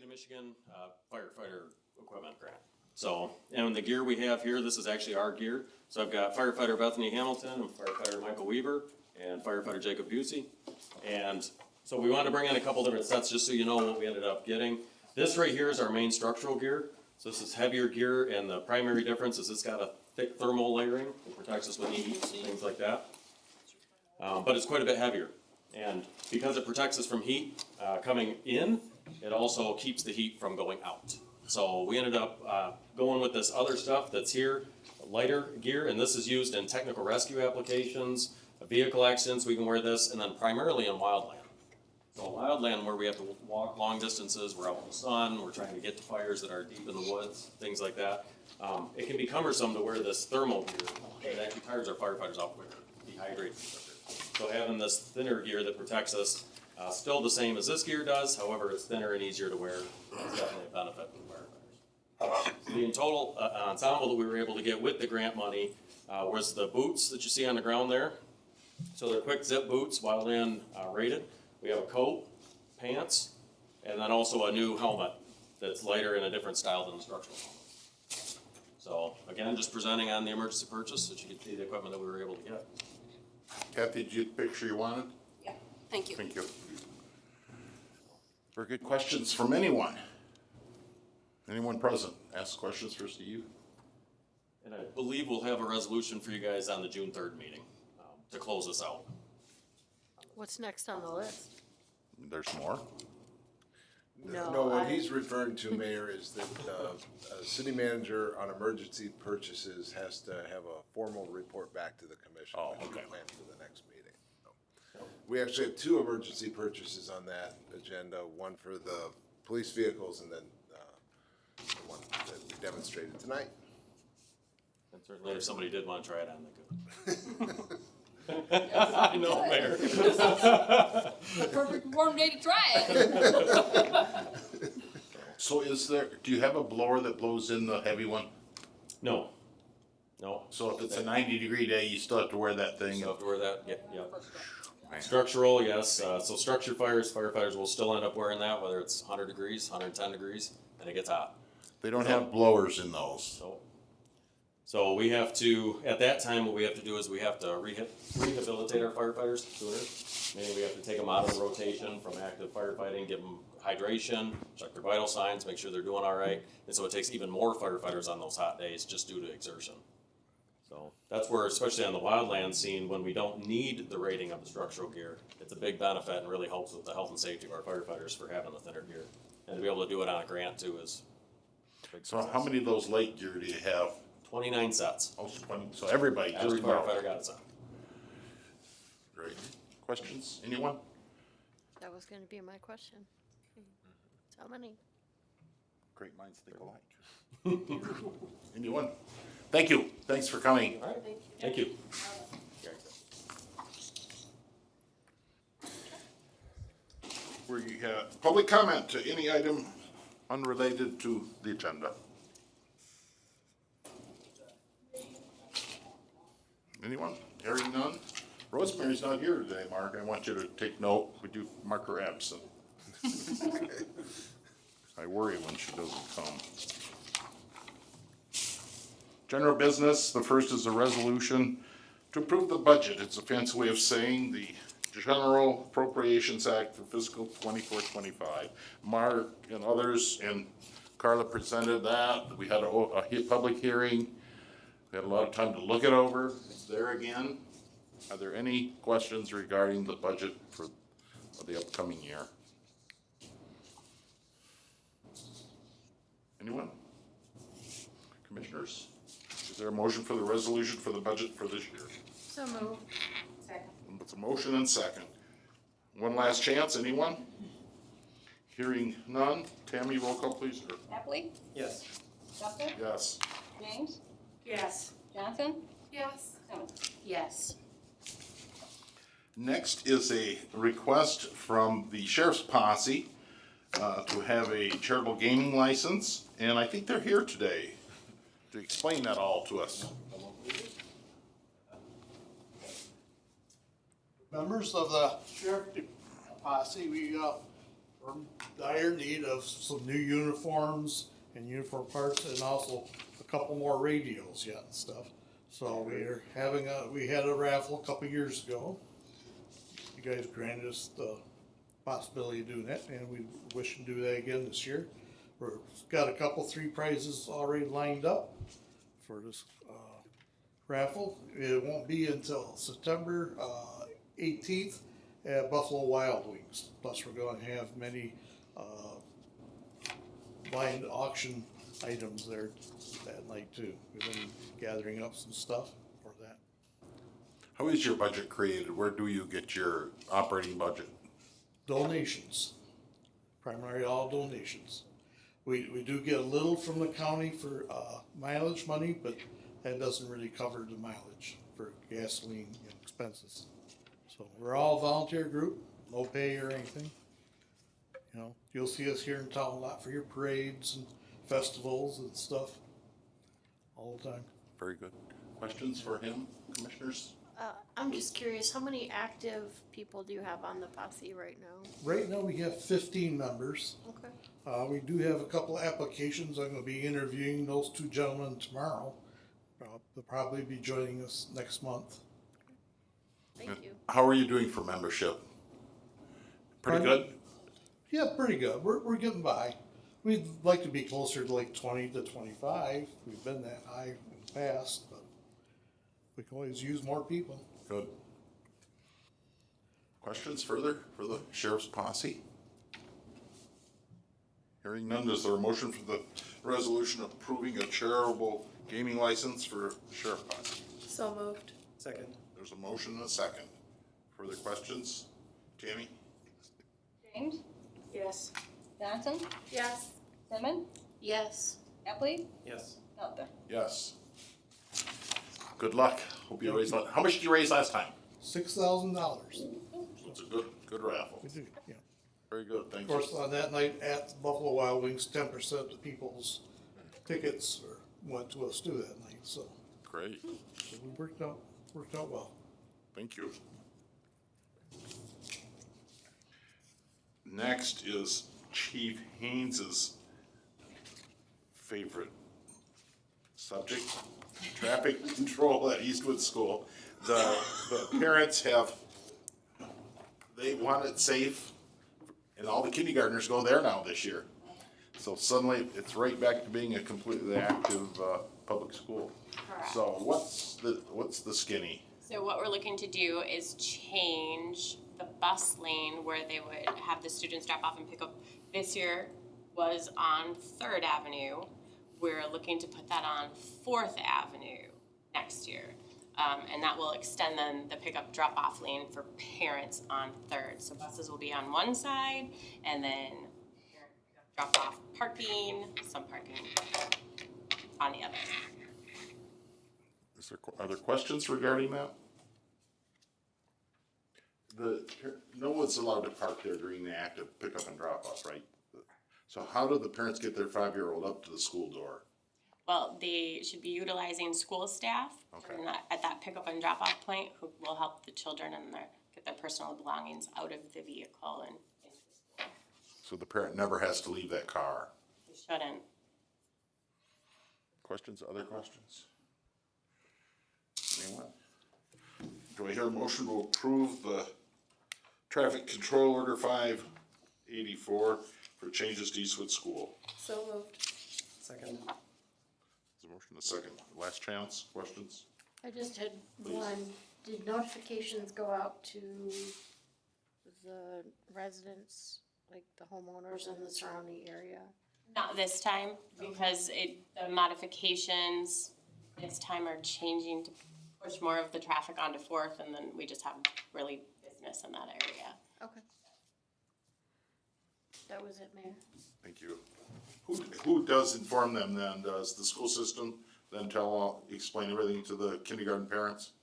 State of Michigan firefighter equipment grant. So, and the gear we have here, this is actually our gear. So I've got firefighter Bethany Hamilton, and firefighter Michael Weaver, and firefighter Jacob Busey. And so we wanted to bring in a couple different sets just so you know what we ended up getting. This right here is our main structural gear. So this is heavier gear, and the primary difference is it's got a thick thermal layering. It protects us with heat, things like that. But it's quite a bit heavier. And because it protects us from heat coming in, it also keeps the heat from going out. So we ended up going with this other stuff that's here, lighter gear, and this is used in technical rescue applications, vehicle accidents, we can wear this, and then primarily in wildland. So wildland where we have to walk long distances, we're out in the sun, we're trying to get to fires that are deep in the woods, things like that. It can be cumbersome to wear this thermal gear. It actually tires our firefighters out quicker, dehydrates quicker. So having this thinner gear that protects us, still the same as this gear does, however it's thinner and easier to wear, it's definitely a benefit for the firefighters. The in total ensemble that we were able to get with the grant money was the boots that you see on the ground there. So they're quick zip boots, wildland rated. We have a coat, pants, and then also a new helmet that's lighter and a different style than the structural helmet. So again, just presenting on the emergency purchase so that you can see the equipment that we were able to get. Kathy, did you get the picture you wanted? Yeah, thank you. Thank you. Very good questions from anyone. Anyone present? Ask questions for Steve. And I believe we'll have a resolution for you guys on the June 3rd meeting to close this out. What's next on the list? There's more. No, what he's referring to, Mayor, is that a city manager on emergency purchases has to have a formal report back to the commission. Oh, when we okay. plan for the next meeting. So, we actually have two emergency purchases on that agenda, one for the police vehicles and then the one that we demonstrated tonight. And certainly if somebody did want to try it on, they could. I know, Mayor. The perfect warm day to try it. So do you have a blower that blows in the heavy one? No. So if it's a 90-degree day, you still have to wear that thing? You have to wear that, yeah. Man. Structural, yes. So structure fires, firefighters will still end up wearing that, whether it's 100 degrees, 110 degrees, and it gets hot. They don't have blowers in those. So we have to, at that time, what we have to do is we have to rehabilitate our firefighters sooner. Meaning we have to take them out of the rotation from active firefighting, give them hydration, check their vital signs, make sure they're doing all right. And so it takes even more firefighters on those hot days just due to exertion. So that's where, especially on the wildland scene, when we don't need the rating of the structural gear, it's a big benefit and really helps with the health and safety of our firefighters for having the thinner gear. And to be able to do it on a grant too is a big So success. how many of those light gear do you have? 29 sets. Oh, 20. So everybody, just Every about. firefighter got a set. Great. Questions? Anyone? That was gonna be my question. How many? Great minds think alike. Anyone? Thank you. Thanks for coming. All right, thank you. We have public comment to any item unrelated to the agenda. Anyone? Hearing none? Rosemary's not here today, Mark. I want you to take note. Would you mark her absent? I worry when she doesn't come. General business, the first is a resolution to approve the budget. It's a fancy way of saying the General Appropriations Act for fiscal 24-25. Mark and others and Carla presented that. We had a public hearing. We had a lot of time to look it over. It's there again. Are there any questions regarding the budget for the upcoming year? Anyone? Commissioners? Is there a motion for the resolution for the budget for this year? So moved. It's a motion and second. One last chance, anyone? Hearing none. Tammy, roll call please. Happily? Yes. Justin? Yes. James? Yes. Johnson? Yes. Simmons? Yes. Next is a request from the sheriff's posse to have a charitable gaming license, and I think they're here today to explain that all to us. Members of the sheriff posse, we we're in dire need of some new uniforms and uniform parts, and also a couple more radios yet and stuff. So we had a raffle a couple years ago. You guys granted us the possibility of doing that, and we wish to do that again this year. We've got a couple, 3 prizes already lined up for this raffle. It won't be until September 18th at Buffalo Wild Wings. Plus, we're going to have many blind auction items there that night too. We've been gathering up some stuff for that. How is your budget created? Where do you get your operating budget? Donations, primarily all donations. We do get a little from the county for mileage money, but that doesn't really cover the mileage for gasoline expenses. So we're all a volunteer group, no pay or anything. You know, you'll see us here in town a lot for your parades and festivals and stuff all the time. Very good. Questions for him, commissioners? I'm just curious, how many active people do you have on the posse right now? Right now, we have 15 members. Okay. We do have a couple of applications. I'm gonna be interviewing those 2 gentlemen tomorrow. They'll probably be joining us next month. Thank you. How are you doing for membership? Pretty Pardon? good? Yeah, pretty good. We're getting by. We'd like to be closer to like 20 to 25. We've been that high in the past, but we can always use more people. Good. Questions further for the sheriff's posse? Hearing none, is there a motion for the resolution approving a charitable gaming license for sheriff posse? So moved. Second. There's a motion and a second. Further questions? Tammy? James, Yes. Johnson, Yes. Simmons, Yes. Epley, Yes. Melton. Yes. Good luck. Hope you raise, how much did you raise last time? $6,000. So it's a good raffle. We do, yeah. Very good, Of thank you. course, on that night at the Buffalo Wild Wings, 10% of the people's tickets went to us too that night, so Great, we worked out well. thank you. Next is Chief Haynes's favorite subject, traffic control at Eastwood School. The parents they want it safe, and all the kindergartners go there now this year. So suddenly, it's right back to being a completely active, public school. Correct. So what's the skinny? So what we're looking to do is change the bus lane where they would have the students drop off and pick up. This year was on 3rd Avenue. We're looking to put that on 4th Avenue next year. And that will extend then the pickup drop-off lane for parents on 3rd. So buses will be on one side, and then parent pickup drop-off parking, some parking on the other. Are there questions regarding that? No one's allowed to park there during the active pickup and drop off, right? So how do the parents get their 5-year-old up to the school door? Well, they should be utilizing school staff during at that pickup and drop-off point who will help the children and get their personal belongings out of the vehicle and into the school. So the parent never has to leave that car. They shouldn't. Questions, other questions? Anyone? Do I hear a motion to approve the traffic control order 584 for changes to Eastwood School? So moved. Second. There's a motion, a second. Last chance, questions? I just had one. Did notifications go out to the residents, like the homeowners in the surrounding area? Not this time, because the modifications this time are changing to push more of the traffic onto 4th, and then we just have really business in that area. Okay. That was it, Mayor. Thank you. Who does inform them then? Does the school system then explain everything to the kindergarten parents?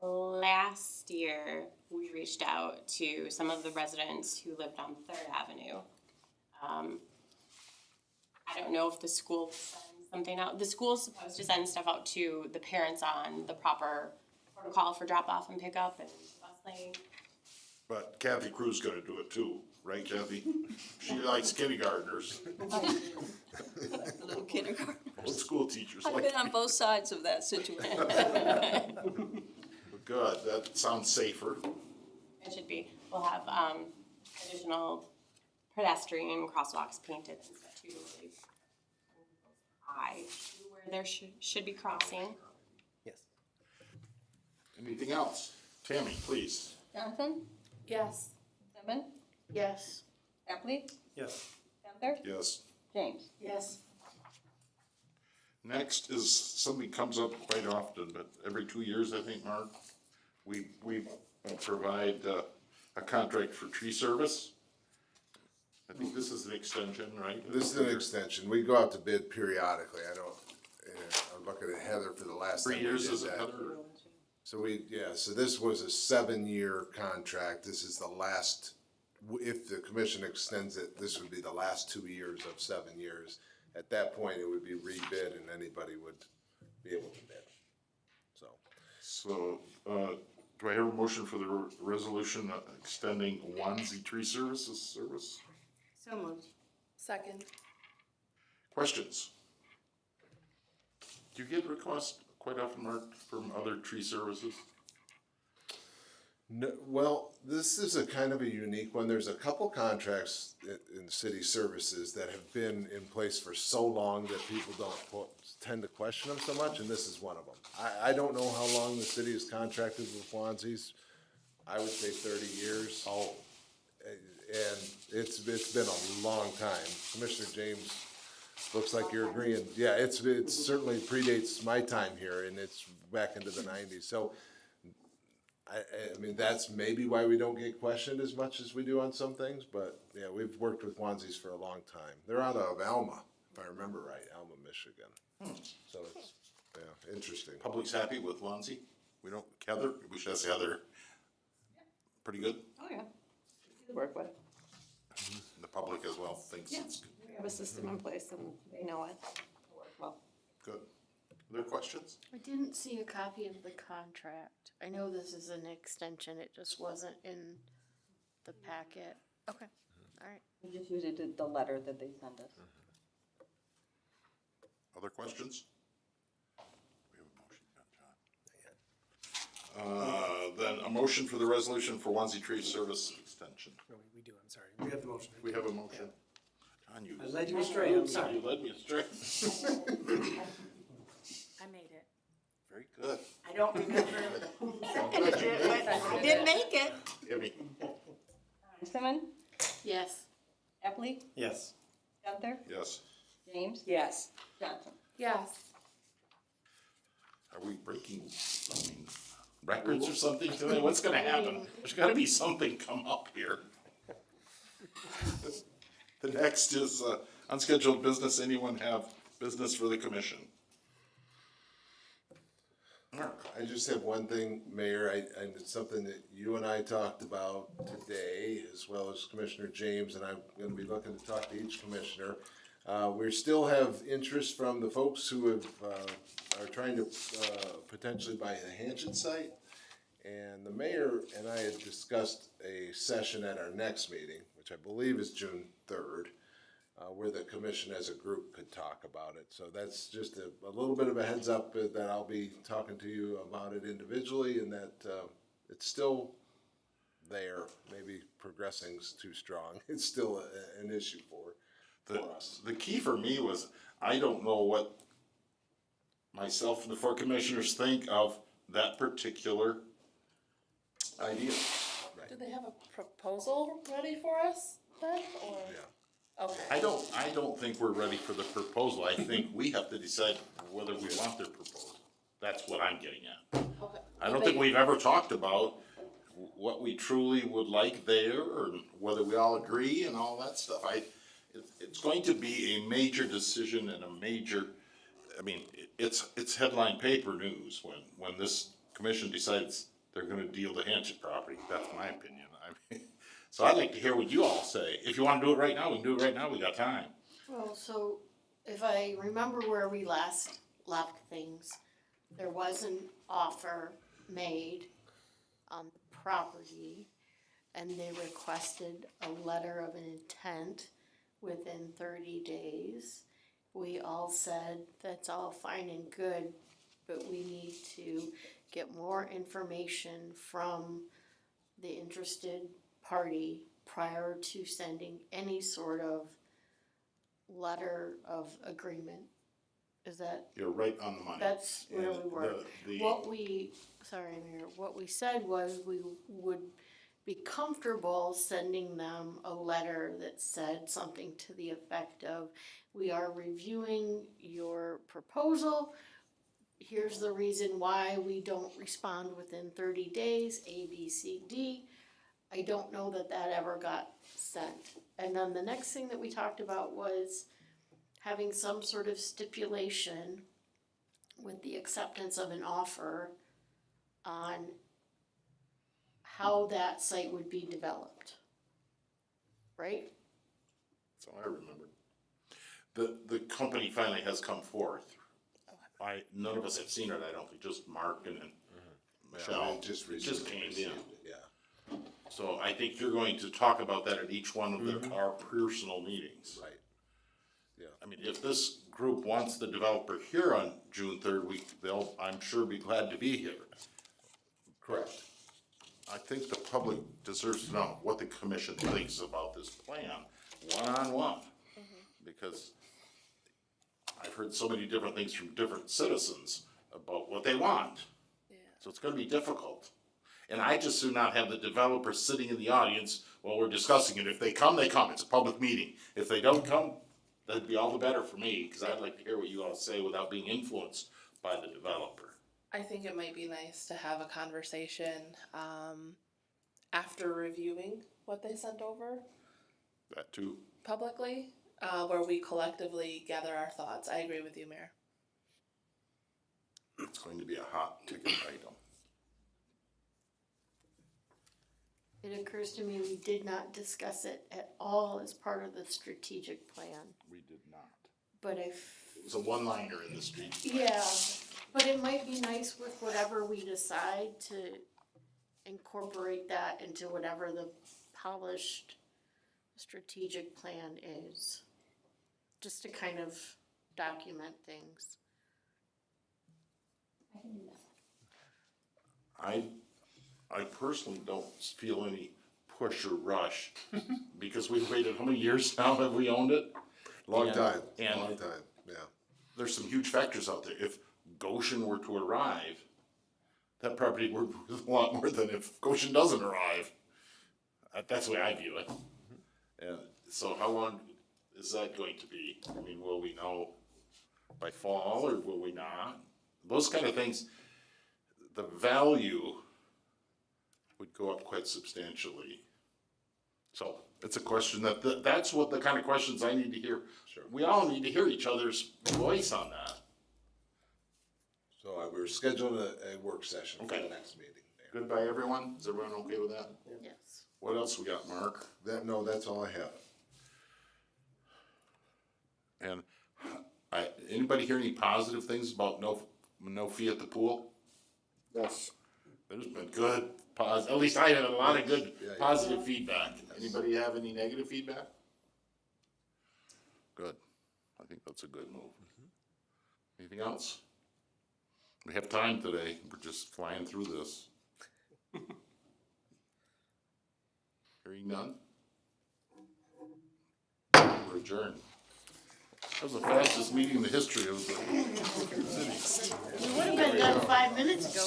Last year, we reached out to some of the residents who lived on 3rd Avenue. I don't know if the school sends something out. The school's supposed to send stuff out to the parents on the proper protocol for drop off and pick up and bus lane. But Kathy Crew's gonna do it too, right, Kathy? She likes kindergartners, Little kindergarten. most school teachers I've like. been on both sides of that situation. Good, that sounds safer. It should be. We'll have additional pedestrian crosswalks painted and stuff too. Really eye to where there should be crossing. Yes. Anything else? Tammy, please. Johnson, Yes. Seven, Yes. Epley, Yes. Gunther, Yes. James. Yes. Next is something comes up quite often, but every 2 years, I think, Mark, we provide a contract for tree service. I think this is an extension, right? This is an extension. We go out to bid periodically. I'm looking at Heather for the last time 3 we years did is it, that. Heather? So this was a 7-year contract. This is the last, if the commission extends it, this would be the last 2 years of 7 years. At that point, it would be rebid and anybody would be able to bid. So, So, do I hear a motion for the resolution extending onesie tree services service? So moved. Second. Questions? Do you get requests quite often, Mark, from other tree services? no, well, this is a kind of a unique one. There's a couple contracts in city services that have been in place for so long that people tend to question them so much, and this is one of them. I don't know how long the city has contracted with Wansies. I would say 30 years. Oh, And it's been a long time. Commissioner James, looks like you're agreeing. Yeah, it certainly predates my time here, and it's back into the 90s. So, I mean, that's maybe why we don't get questioned as much as we do on some things, but yeah, we've worked with Wansies for a long time. They're out of Alma, if I remember right, Alma, Michigan. So it's, yeah, interesting. public's happy with Wansie? We don't, Heather, we should ask Heather. Pretty good? Oh, yeah. Work with. The public as well thinks it's We have a system in place and they know it. It'll work well. good. Other questions? I didn't see a copy of the contract. I know this is an extension, it just wasn't in the packet. Okay, all right. We just usually did the letter that they send us. Other questions? We have a motion, John. Then a motion for the resolution for Wansie Tree Service extension. No, we do, I'm sorry. We have the motion. We have a motion. John, you. I led you astray, I'm sorry. You led me astray. I made it. Very good. I don't remember who seconded it, but I did make it. Tammy? Seven, Yes. Epley, Yes. Gunther, Yes. James, Yes. Johnson. Yes. Are we breaking, records or something today? What's gonna happen? There's gotta be something come up here. The next is unscheduled business. Anyone have business for the commission? Mark? I just have one thing, Mayor, and it's something that you and I talked about today, as well as Commissioner James, and I'm gonna be looking to talk to each commissioner. We still have interest from the folks who have, are trying to, potentially buy the Hanchett site. And the mayor and I had discussed a session at our next meeting, which I believe is June 3rd, where the commission as a group could talk about it. So that's just a little bit of a heads up that I'll be talking to you about it individually, and that it's still there. Maybe progressing's too strong. It's still an issue for us. The key for me was, I don't know what myself and the four commissioners think of that particular idea. Do they have a proposal ready for us then, or? Yeah. Okay. I don't think we're ready for the proposal. I think we have to decide whether we want their proposal. That's what I'm getting at. Okay. I don't think we've ever talked about what we truly would like there, or whether we all agree and all that stuff. It's going to be a major decision and a major, I mean, it's headline paper news when this commission decides they're gonna deal the Hanchett property. That's my opinion. I mean, so I'd like to hear what you all say. If you wanna do it right now, we can do it right now. We got time. Well, so if I remember where we last left things, there was an offer made on the property. and they requested a letter of intent within 30 days. We all said, that's all fine and good, but we need to get more information from the interested party prior to sending any sort of letter of agreement. Is that, You're right on the money. that's where And we were. What we said was we would be comfortable sending them a letter that said something to the effect of, we are reviewing your proposal. Here's the reason why we don't respond within 30 days, A, B, C, D. I don't know that that ever got sent. And then the next thing that we talked about was having some sort of stipulation with the acceptance of an offer on how that site would be developed. Right? That's all I remember. The company finally has come forth. None of us have seen it, I don't think, just Mark and Michelle. It just It just recently came received in. it, yeah, So I think you're going to talk about that at each one of our personal meetings. right. I mean, if this group wants the developer here on June 3rd, they'll, I'm sure, be glad to be here. Correct. I think the public deserves to know what the commission thinks about this plan, one-on-one. Because I've heard so many different things from different citizens about what they want. So it's gonna be difficult. And I just do not have the developer sitting in the audience while we're discussing it. If they come, they come. It's a public meeting. If they don't come, that'd be all the better for me, because I'd like to hear what you all say without being influenced by the developer. I think it might be nice to have a conversation, after reviewing what they sent over That too. publicly, where we collectively gather our thoughts. I agree with you, Mayor. It's going to be a hot ticket item. It occurs to me we did not discuss it at all as part of the strategic plan, We did not. but if, It's a one-liner in the street. yeah, but it might be nice with whatever we decide to incorporate that into whatever the polished strategic plan is. Just to kind of document things. I personally don't feel any push or rush, because we've waited, how many years now have we owned it? Long And- time, and- long time, yeah. There's some huge factors out there. If Goshen were to arrive, that property would be worth a lot more than if Goshen doesn't arrive. That's the way I view it. And so how long is that going to be? I mean, will we know by fall or will we not? Those kind of things, the value would go up quite substantially. So it's a question that's what the kind of questions I need to hear. Sure. We all need to hear each other's voice on that. So we're scheduling a work session for the Okay. next meeting. Good by everyone? Is everyone okay with that? Yes. What else we got, Mark? No, that's all I have. And anybody hear any positive things about no fee at the pool? Yes. There's been good, at least I had a lot of good, Yeah. positive feedback. Anybody have any negative feedback? Good. I think that's a good move. Anything else? We have time today. We're just flying through this. Hearing none? We're adjourned. That was the fastest meeting in the history of the city. We would have been done 5 minutes ago.